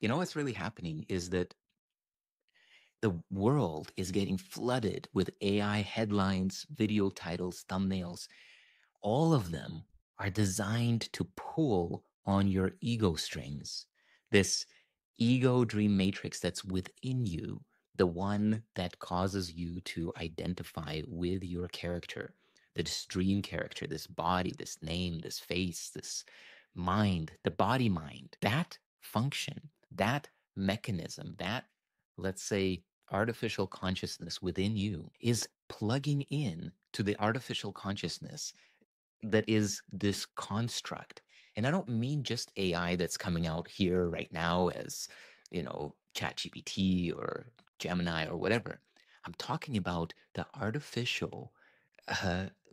You know what's really happening is that the world is getting flooded with AI headlines, video titles, thumbnails. All of them are designed to pull on your ego strings. This ego dream matrix that's within you, the one that causes you to identify with your character, this dream character, this body, this name, this face, this mind, the body mind, that function, that mechanism, that, let's say, artificial consciousness within you is plugging in to the artificial consciousness that is this construct. And I don't mean just AI that's coming out here right now as, ChatGPT or Gemini or whatever. I'm talking about the artificial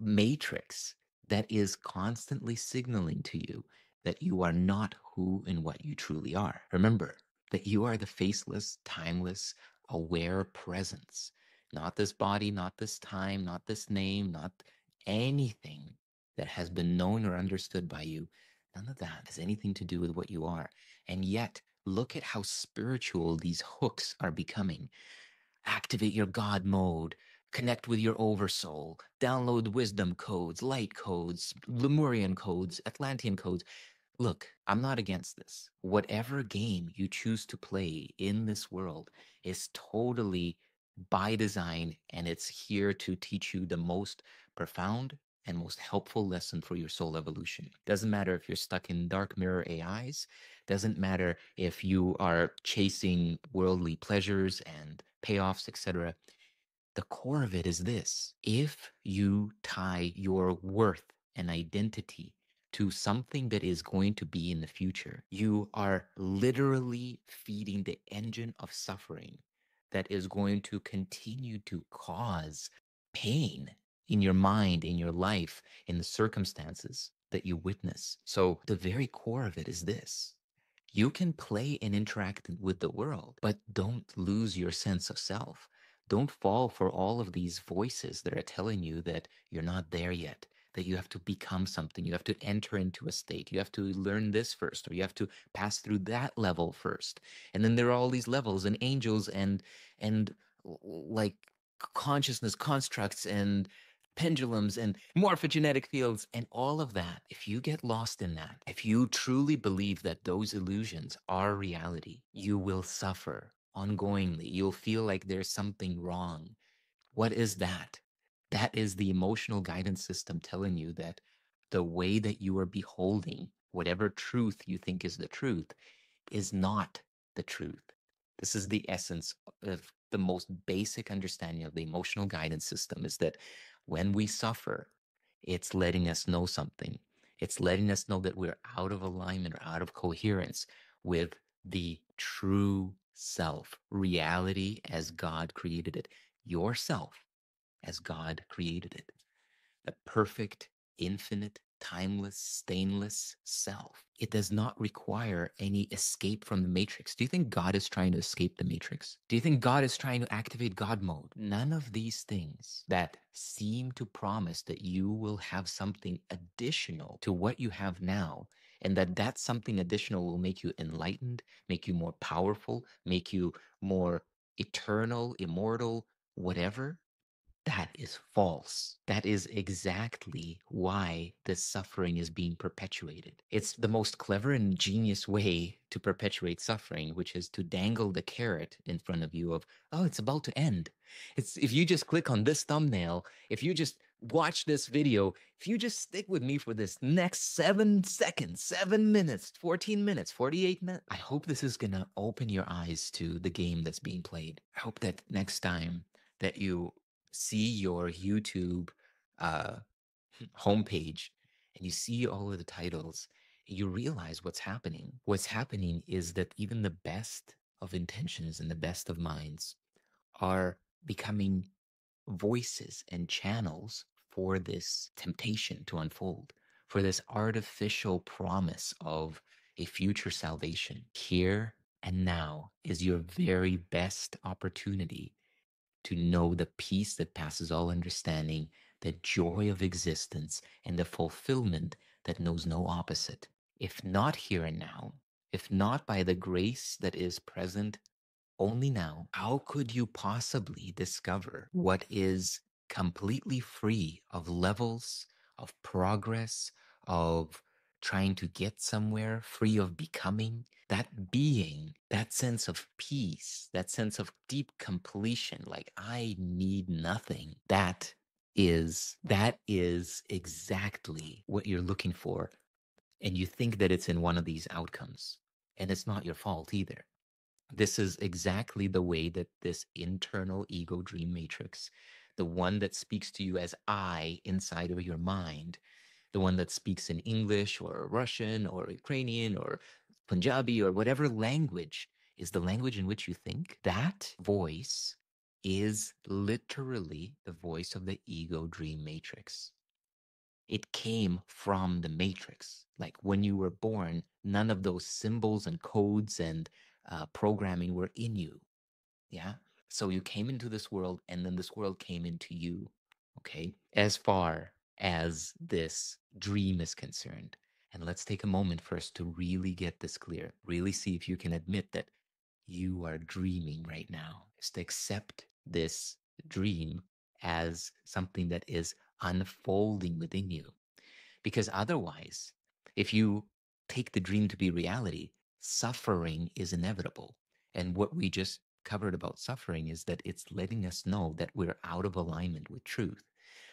matrix that is constantly signaling to you that you are not who and what you truly are. Remember that you are the faceless, timeless, aware presence, not this body, not this time, not this name, not anything that has been known or understood by you. None of that has anything to do with what you are. And yet, look at how spiritual these hooks are becoming. Activate your God mode. Connect with your oversoul. Download wisdom codes, light codes, Lemurian codes, Atlantean codes. Look, I'm not against this. Whatever game you choose to play in this world is totally by design, and it's here to teach you the most profound and most helpful lesson for your soul evolution. Doesn't matter if you're stuck in dark mirror AIs, doesn't matter if you are chasing worldly pleasures and payoffs, etc. The core of it is this: if you tie your worth and identity to something that is going to be in the future, you are literally feeding the engine of suffering that is going to continue to cause pain in your mind, in your life, in the circumstances that you witness. So the very core of it is this: you can play and interact with the world, but don't lose your sense of self. Don't fall for all of these voices that are telling you that you're not there yet, that you have to become something, you have to enter into a state, you have to learn this first, or you have to pass through that level first. And then there are all these levels and angels and like consciousness constructs and pendulums and morphogenetic fields and all of that. If you get lost in that, if you truly believe that those illusions are reality, you will suffer ongoingly. You'll feel like there's something wrong. What is that? That is the emotional guidance system telling you that the way that you are beholding whatever truth you think is the truth is not the truth. This is the essence of the most basic understanding of the emotional guidance system, is that when we suffer, it's letting us know something. It's letting us know that we're out of alignment or out of coherence with the true self, reality as God created it, yourself as God created it, the perfect, infinite, timeless, stainless self. It does not require any escape from the matrix. Do you think God is trying to escape the matrix? Do you think God is trying to activate God mode? None of these things that seem to promise that you will have something additional to what you have now, and that something additional will make you enlightened, make you more powerful, make you more eternal, immortal, whatever. That is false. That is exactly why this suffering is being perpetuated. It's the most clever and genius way to perpetuate suffering, which is to dangle the carrot in front of you of, oh, it's about to end. It's if you just click on this thumbnail, if you just watch this video, if you just stick with me for this next 7 seconds, 7 minutes, 14 minutes, 48 minutes, I hope this is going to open your eyes to the game that's being played. I hope that next time that you see your YouTube uh, homepage and you see all of the titles, you realize what's happening. What's happening is that even the best of intentions and the best of minds are becoming voices and channels for this temptation to unfold, for this artificial promise of a future salvation. Here and now is your very best opportunity to know the peace that passes all understanding, the joy of existence, and the fulfillment that knows no opposite. If not here and now, If not by the grace that is present only now, how could you possibly discover what is completely free of levels, of progress, of trying to get somewhere, free of becoming? That being, that sense of peace, that sense of deep completion, like I need nothing. That is exactly what you're looking for. And you think that it's in one of these outcomes. And it's not your fault either. This is exactly the way that this internal ego dream matrix, the one that speaks to you as I inside of your mind, the one that speaks in English or Russian or Ukrainian or Punjabi or whatever language is the language in which you think, that voice is literally the voice of the ego dream matrix. It came from the matrix. Like when you were born, none of those symbols and codes and programming were in you. Yeah. So you came into this world and then this world came into you. Okay. As far as this dream is concerned. And let's take a moment first to really get this clear. Really see if you can admit that you are dreaming right now. Just accept this dream as something that is unfolding within you. Because otherwise, if you take the dream to be reality, suffering is inevitable. And what we just covered about suffering is that it's letting us know that we're out of alignment with truth.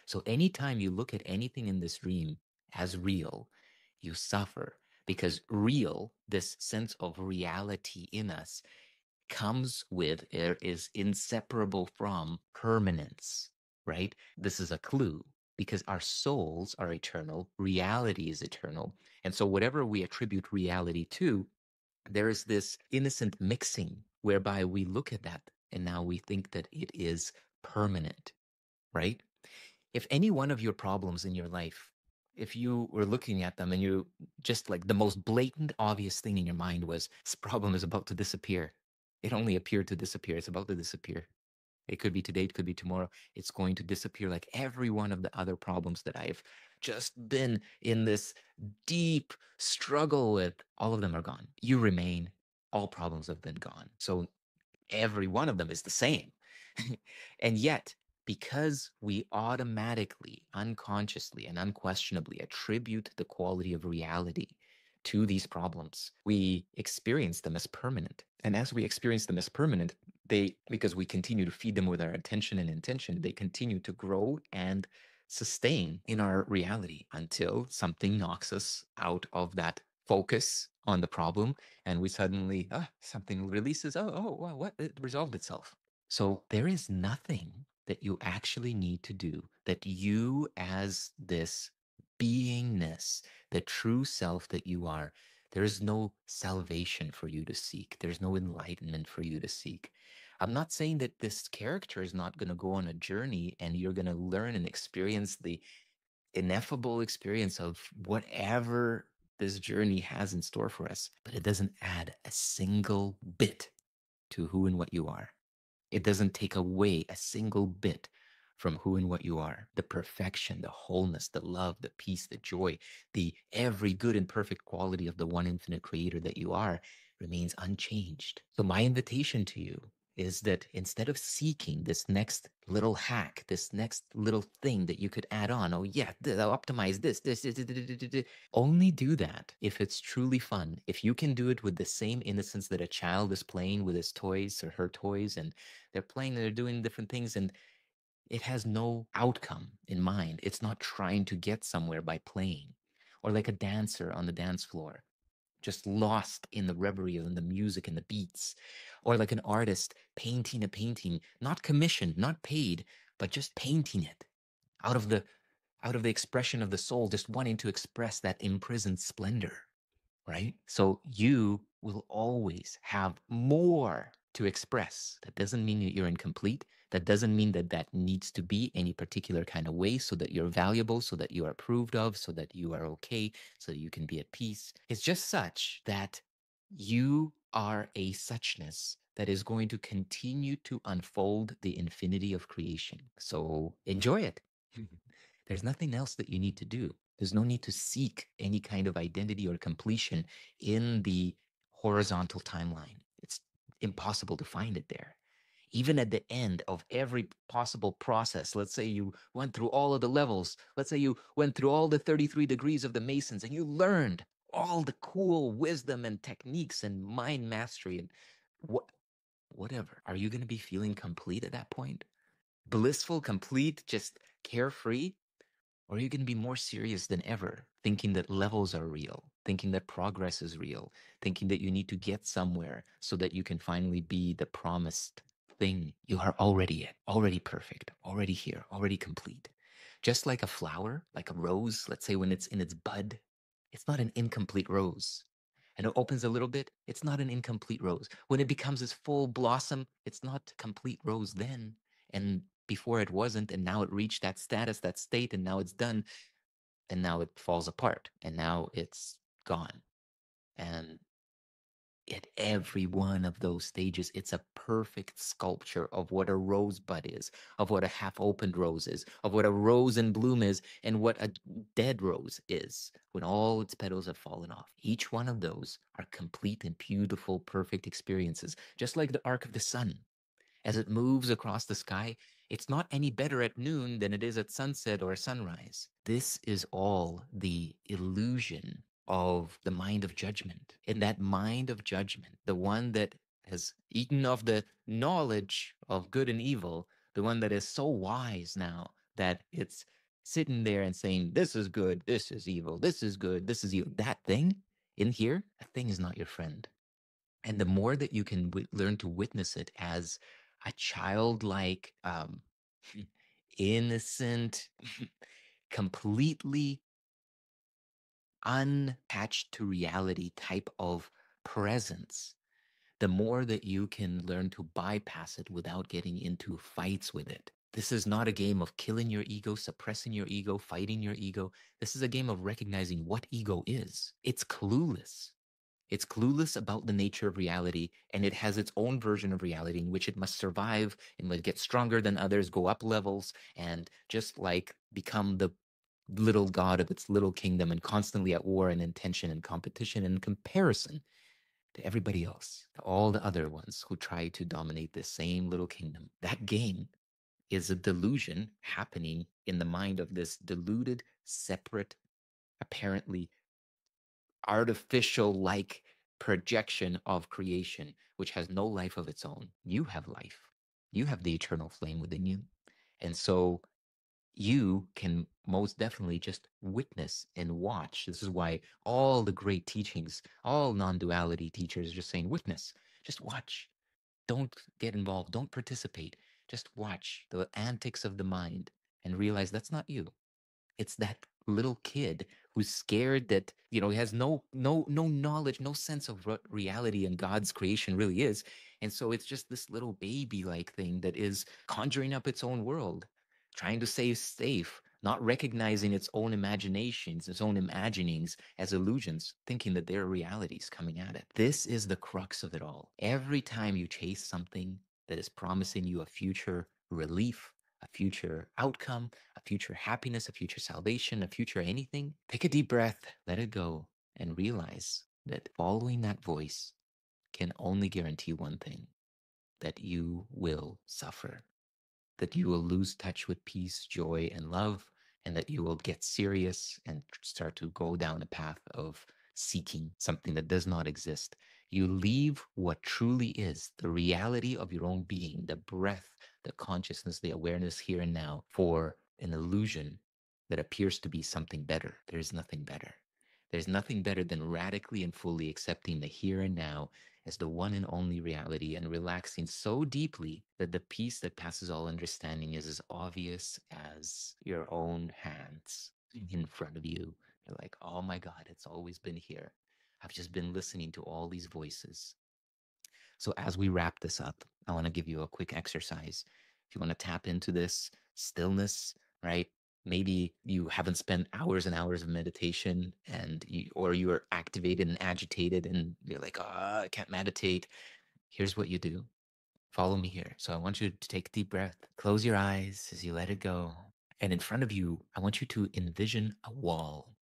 So anytime you look at anything in this dream as real, you suffer because real, this sense of reality in us, comes with, it is inseparable from permanence, right? This is a clue because our souls are eternal, reality is eternal. And so, whatever we attribute reality to, there is this innocent mixing whereby we look at that and now we think that it is permanent, right? If any one of your problems in your life, if you were looking at them and you just like the most blatant, obvious thing in your mind was this problem is about to disappear. It only appeared to disappear. It's about to disappear. It could be today, it could be tomorrow. It's going to disappear like every one of the other problems that I've just been in this deep struggle with. All of them are gone. You remain. All problems have been gone. So every one of them is the same. And yet, because we automatically, unconsciously, and unquestionably attribute the quality of reality to these problems, we experience them as permanent. And as we experience them as permanent, they, because we continue to feed them with our attention and intention, they continue to grow and sustain in our reality until something knocks us out of that focus on the problem and we suddenly something releases. Oh, wow, what, it resolved itself. So there is nothing that you actually need to do, that you as this beingness, the true self that you are, there is no salvation for you to seek. There's no enlightenment for you to seek. I'm not saying that this character is not going to go on a journey and you're going to learn and experience the ineffable experience of whatever this journey has in store for us, but it doesn't add a single bit to who and what you are. It doesn't take away a single bit from who and what you are. The perfection, the wholeness, the love, the peace, the joy, the every good and perfect quality of the one infinite creator that you are remains unchanged. So my invitation to you is that instead of seeking this next little hack, this next little thing that you could add on, oh yeah, I'll optimize this, only do that if it's truly fun. If you can do it with the same innocence that a child is playing with his toys or her toys, and they're playing and they're doing different things, and it has no outcome in mind. It's not trying to get somewhere by playing. Or like a dancer on the dance floor, just lost in the reverie and the music and the beats. Or like an artist painting a painting, not commissioned, not paid, but just painting it out of the expression of the soul, just wanting to express that imprisoned splendor, right? So you will always have more to express. That doesn't mean that you're incomplete. That doesn't mean that that needs to be any particular kind of way so that you're valuable, so that you are approved of, so that you are okay, so that you can be at peace. It's just such that you are a suchness that is going to continue to unfold the infinity of creation. So enjoy it. There's nothing else that you need to do. There's no need to seek any kind of identity or completion in the horizontal timeline. It's impossible to find it there. Even at the end of every possible process, let's say you went through all of the levels, let's say you went through all the 33 degrees of the Masons and you learned all the cool wisdom and techniques and mind mastery and whatever. Are you going to be feeling complete at that point? Blissful, complete, just carefree? Or are you going to be more serious than ever, thinking that levels are real, thinking that progress is real, thinking that you need to get somewhere so that you can finally be the promised thing you are already at, already perfect, already here, already complete? Just like a flower, like a rose, let's say when it's in its bud, it's not an incomplete rose. And it opens a little bit, it's not an incomplete rose. When it becomes this full blossom, it's not complete rose then. And before it wasn't, and now it reached that status, that state, and now it's done, and now it falls apart, and now it's gone. And at every one of those stages, it's a perfect sculpture of what a rosebud is, of what a half opened rose is, of what a rose in bloom is, and what a dead rose is when all its petals have fallen off. Each one of those are complete and beautiful, perfect experiences, just like the arc of the sun. As it moves across the sky, it's not any better at noon than it is at sunset or sunrise. This is all the illusion of the mind of judgment. In that mind of judgment, the one that has eaten of the knowledge of good and evil, the one that is so wise now that it's sitting there and saying, this is good, this is evil, this is good, this is evil. That thing in here, that thing is not your friend. And the more that you can learn to witness it as a childlike, innocent, completely unattached to reality type of presence, the more that you can learn to bypass it without getting into fights with it. This is not a game of killing your ego, suppressing your ego, fighting your ego. This is a game of recognizing what ego is. It's clueless. It's clueless about the nature of reality, and it has its own version of reality in which it must survive and must get stronger than others, go up levels, and just like become the little god of its little kingdom and constantly at war and in tension and competition and comparison to everybody else, to all the other ones who try to dominate this same little kingdom. That game is a delusion happening in the mind of this deluded, separate, apparently artificial like projection of creation, which has no life of its own. You have life, you have the eternal flame within you. And so you can most definitely just witness and watch. This is why all the great teachings, all non duality teachers are just saying, witness, just watch. Don't get involved, don't participate. Just watch the antics of the mind and realize that's not you. It's that little kid who's scared that, he has no knowledge, no sense of what reality and God's creation really is. And so it's just this little baby like thing that is conjuring up its own world, trying to stay safe, not recognizing its own imaginations, its own imaginings as illusions, thinking that they're realities coming at it. This is the crux of it all. Every time you chase something that is promising you a future relief, a future outcome, a future happiness, a future salvation, a future anything, take a deep breath, let it go, and realize that following that voice can only guarantee one thing, that you will suffer, that you will lose touch with peace, joy, and love, and that you will get serious and start to go down a path of seeking something that does not exist. You leave what truly is the reality of your own being, the breath, the consciousness, the awareness here and now, for an illusion that appears to be something better. There's nothing better. There's nothing better than radically and fully accepting the here and now as the one and only reality and relaxing so deeply that the peace that passes all understanding is as obvious as your own hands in front of you. You're like, oh my God, it's always been here. I've just been listening to all these voices. So as we wrap this up, I want to give you a quick exercise. If you want to tap into this stillness, right? Maybe you haven't spent hours and hours of meditation or you're activated and agitated and you're like, oh, I can't meditate. Here's what you do. Follow me here. So I want you to take a deep breath, close your eyes as you let it go. And in front of you, I want you to envision a wall.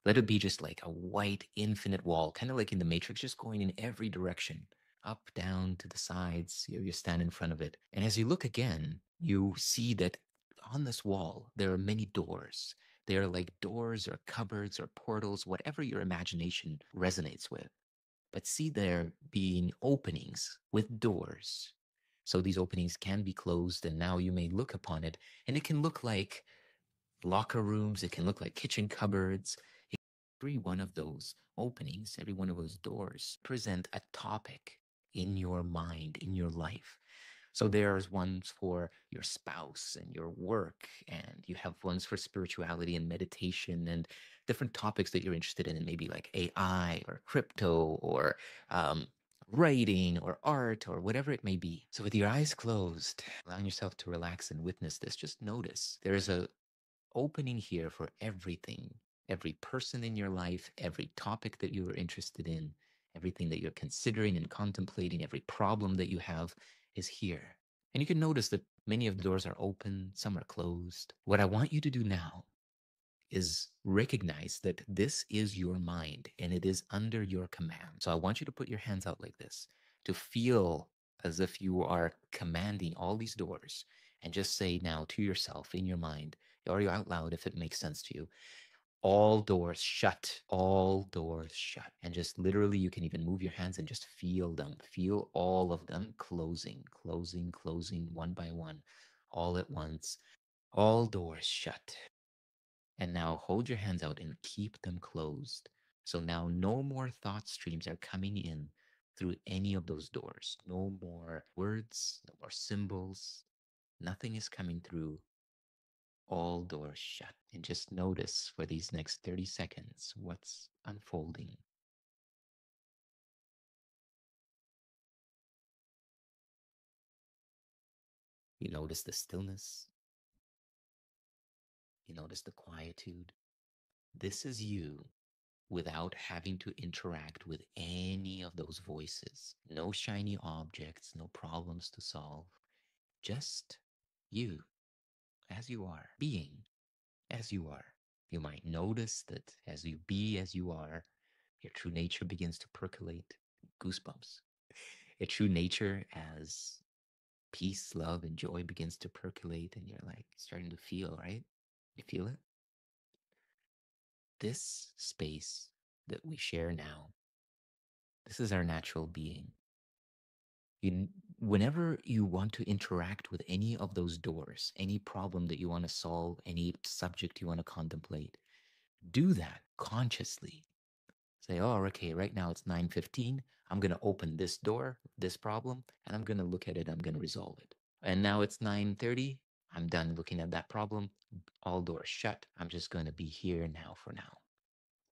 Let it be just like a white infinite wall, kind of like in the Matrix, just going in every direction, up, down, to the sides. You stand in front of it. And as you look again, you see that on this wall, there are many doors. They are like doors or cupboards or portals, whatever your imagination resonates with. But see there being openings with doors. So these openings can be closed, and now you may look upon it, and it can look like locker rooms, it can look like kitchen cupboards. Every one of those openings, every one of those doors present a topic in your mind, in your life. So there's ones for your spouse and your work, and you have ones for spirituality and meditation and different topics that you're interested in, and maybe like AI or crypto or writing or art or whatever it may be. So with your eyes closed, allowing yourself to relax and witness this, just notice there is a opening here for everything, every person in your life, every topic that you are interested in, everything that you're considering and contemplating, every problem that you have is here. And you can notice that many of the doors are open, some are closed. What I want you to do now is recognize that this is your mind and it is under your command. So I want you to put your hands out like this to feel as if you are commanding all these doors, and just say now to yourself in your mind or you out loud if it makes sense to you, all doors shut, all doors shut. And just literally, you can even move your hands and just feel them. Feel all of them closing, closing, closing one by one, all at once. All doors shut. And now hold your hands out and keep them closed. So now no more thought streams are coming in through any of those doors. No more words, no more symbols. Nothing is coming through. All doors shut. And just notice for these next 30 seconds what's unfolding. You notice the stillness. You notice the quietude. This is you without having to interact with any of those voices. No shiny objects, no problems to solve. Just you as you are, being as you are. You might notice that as you be as you are, your true nature begins to percolate. Goosebumps. Your true nature as peace, love, and joy begins to percolate, and you're like starting to feel, right? You feel it? This space that we share now, this is our natural being. You, whenever you want to interact with any of those doors, any problem that you want to solve, any subject you want to contemplate, do that consciously. Say, oh, okay, right now it's 9:15. I'm going to open this door, this problem, and I'm going to look at it. I'm going to resolve it. And now it's 9:30. I'm done looking at that problem. All doors shut. I'm just going to be here now for now.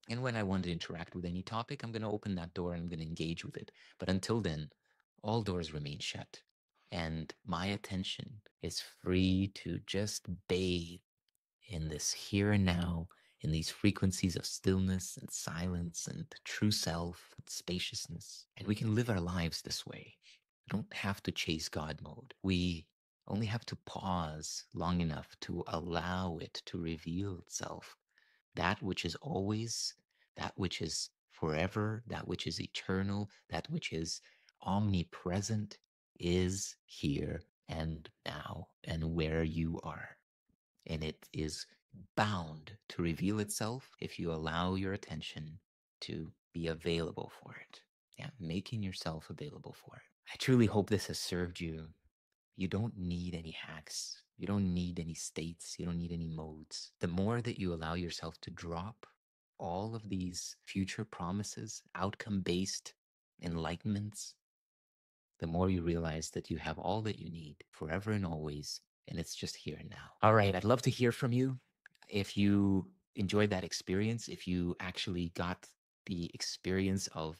And when I want to interact with any topic, I'm going to open that door and I'm going to engage with it. But until then, all doors remain shut. And my attention is free to just bathe in this here and now, in these frequencies of stillness and silence and true self and spaciousness. And we can live our lives this way. We don't have to chase God mode. We only have to pause long enough to allow it to reveal itself. That which is always, that which is forever, that which is eternal, that which is omnipresent is here and now and where you are. And it is bound to reveal itself if you allow your attention to be available for it. Yeah, making yourself available for it. I truly hope this has served you. You don't need any hacks. You don't need any states. You don't need any modes. The more that you allow yourself to drop all of these future promises, outcome based enlightenments, the more you realize that you have all that you need forever and always, and it's just here and now. All right, I'd love to hear from you. If you enjoyed that experience, if you actually got the experience of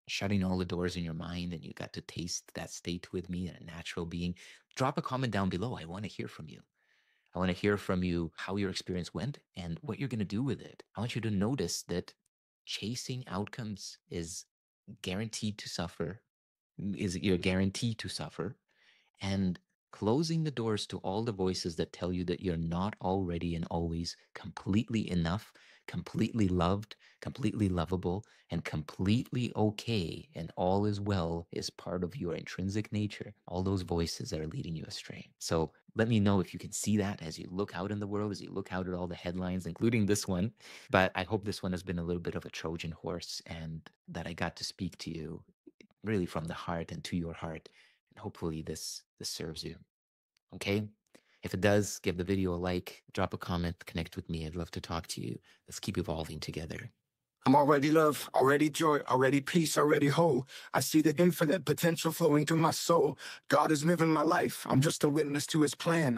shutting all the doors in your mind and you got to taste that state with me, a natural being, drop a comment down below. I want to hear from you. I want to hear from you how your experience went and what you're going to do with it. I want you to notice that chasing outcomes is guaranteed to suffer, is you're guaranteed to suffer. And closing the doors to all the voices that tell you that you're not already and always completely enough, completely loved, completely lovable, and completely okay, and all is well is part of your intrinsic nature. All those voices that are leading you astray. So let me know if you can see that as you look out in the world, as you look out at all the headlines, including this one. But I hope this one has been a little bit of a Trojan horse and that I got to speak to you really from the heart and to your heart. And hopefully this serves you. Okay? If it does, give the video a like, drop a comment, connect with me. I'd love to talk to you. Let's keep evolving together. I'm already love, already joy, already peace, already whole. I see the infinite potential flowing through my soul. God is living my life. I'm just a witness to his plan.